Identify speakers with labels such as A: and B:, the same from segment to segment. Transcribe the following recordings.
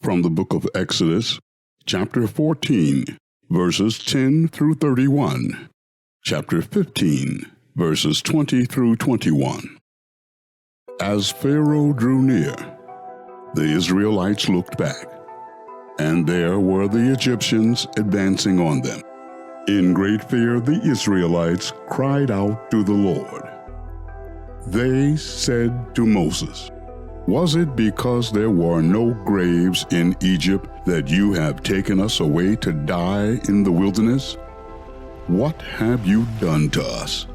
A: from the book of Exodus, chapter 14, verses 10 through 31, chapter 15, verses 20 through 21. As Pharaoh drew near, the Israelites looked back, and there were the Egyptians advancing on them. In great fear, the Israelites cried out to the Lord. They said to Moses, "Was it because there were no graves in Egypt that you have taken us away to die in the wilderness? What have you done to us,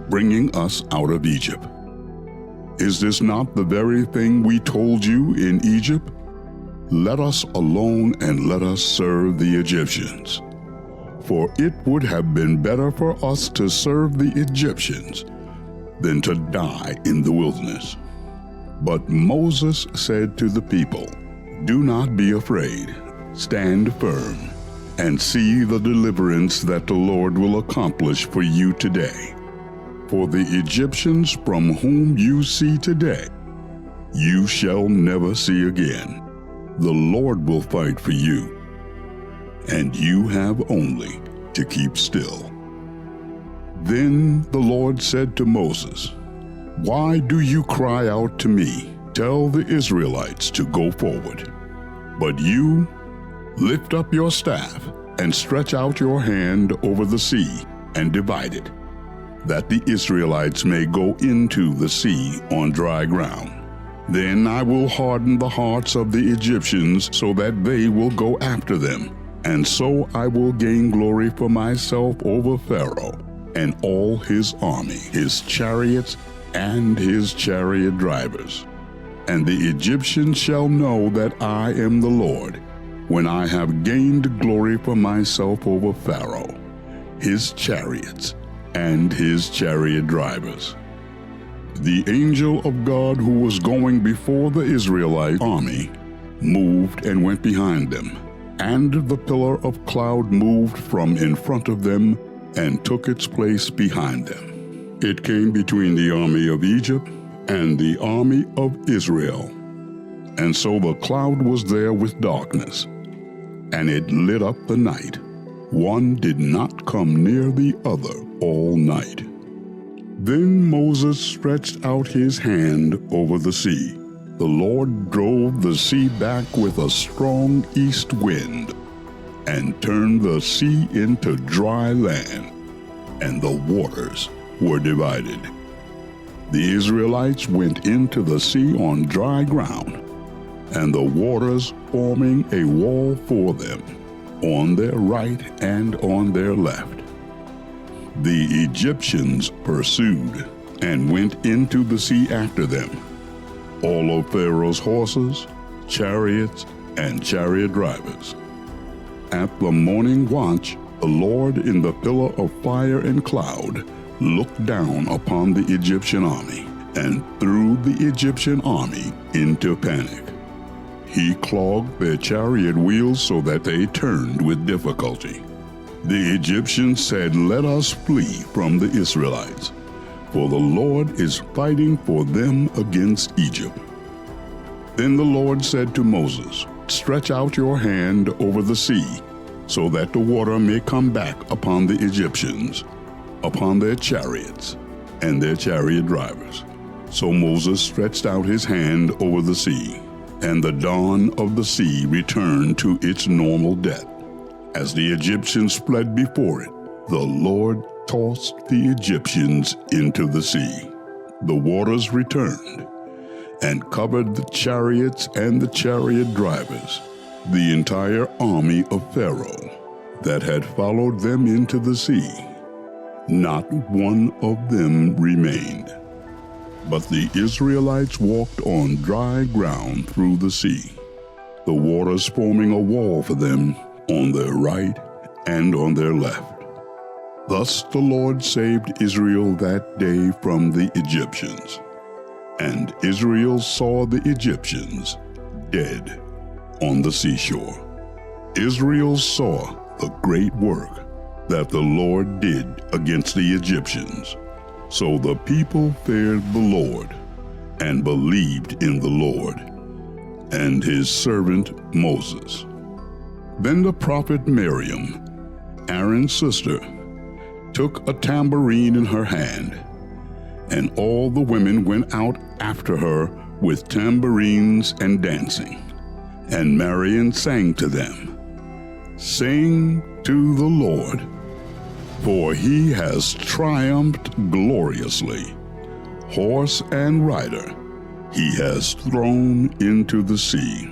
A: bringing us out of Egypt? Is this not the very thing we told you in Egypt? Let us alone and let us serve the Egyptians. For it would have been better for us to serve the Egyptians than to die in the wilderness." But Moses said to the people, "Do not be afraid. Stand firm and see the deliverance that the Lord will accomplish for you today. For the Egyptians from whom you see today, you shall never see again. The Lord will fight for you, and you have only to keep still." Then the Lord said to Moses, "Why do you cry out to me? Tell the Israelites to go forward. But you lift up your staff and stretch out your hand over the sea and divide it, that the Israelites may go into the sea on dry ground. Then I will harden the hearts of the Egyptians so that they will go after them, and so I will gain glory for myself over Pharaoh and all his army, his chariots, and his chariot drivers. And the Egyptians shall know that I am the Lord, when I have gained glory for myself over Pharaoh, his chariots, and his chariot drivers." The angel of God who was going before the Israelite army moved and went behind them, and the pillar of cloud moved from in front of them and took its place behind them. It came between the army of Egypt and the army of Israel. And so the cloud was there with darkness, and it lit up the night. One did not come near the other all night. Then Moses stretched out his hand over the sea. The Lord drove the sea back with a strong east wind and turned the sea into dry land, and the waters were divided. The Israelites went into the sea on dry ground, and the waters forming a wall for them on their right and on their left. The Egyptians pursued and went into the sea after them, all of Pharaoh's horses, chariots, and chariot drivers. At the morning watch, the Lord in the pillar of fire and cloud looked down upon the Egyptian army and threw the Egyptian army into panic. He clogged their chariot wheels so that they turned with difficulty. The Egyptians said, "Let us flee from the Israelites, for the Lord is fighting for them against Egypt." Then the Lord said to Moses, "Stretch out your hand over the sea, so that the water may come back upon the Egyptians, upon their chariots and their chariot drivers." So Moses stretched out his hand over the sea, and the dawn of the sea returned to its normal depth. As the Egyptians fled before it, the Lord tossed the Egyptians into the sea. The waters returned and covered the chariots and the chariot drivers, the entire army of Pharaoh that had followed them into the sea. Not one of them remained. But the Israelites walked on dry ground through the sea, the waters forming a wall for them on their right and on their left. Thus the Lord saved Israel that day from the Egyptians. And Israel saw the Egyptians dead on the seashore. Israel saw the great work that the Lord did against the Egyptians. So the people feared the Lord and believed in the Lord, and his servant Moses. Then the prophet Miriam, Aaron's sister, took a tambourine in her hand, and all the women went out after her with tambourines and dancing. And Miriam sang to them, "Sing to the Lord, for he has triumphed gloriously. Horse and rider he has thrown into the sea."